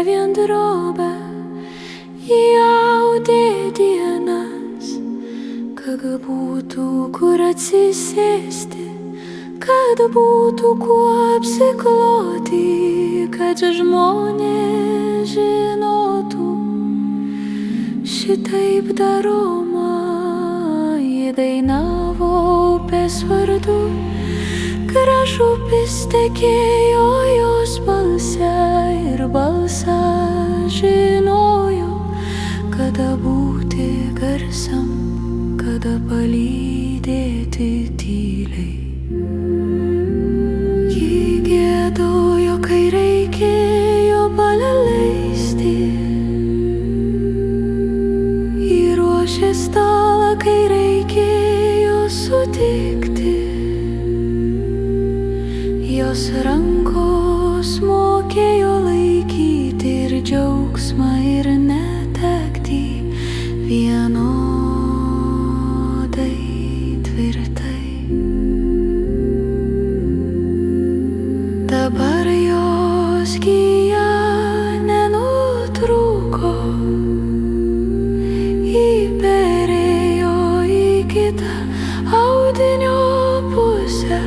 vien drobę įaudė dienas, kad būtų kur atsisėsti, kad būtų kuo apsikloti, kad žmonės žinotų, šitaip daroma. Įdainavo upės vardu, gražupis tekėjo jos balse, ir balsą žinojo, kada būti garsam, kada palydėti tyliai. Ji giedojo, kai reikėjo paleisti, ji ruošė stalą, kai reikėjo sutikti. Jos rankos mokėjo laikyti ir džiaugsmą, ir netektį vienodai tvirtai. Dabar jos gija nenutrūko, įperėjo į kitą audinio pusę.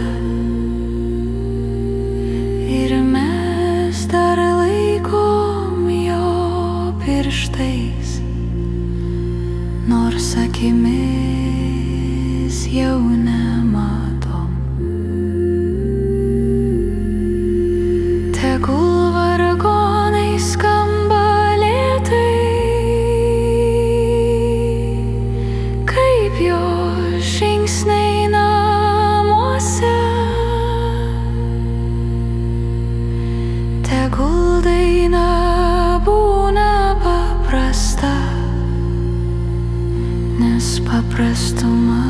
Ir mes dar laikom jo pirštais, nors akimis jau nematom. Tegul vargonai skamba lėtai, kaip jo žingsniai namuose. Tegul daina būna paprasta, nes paprastumas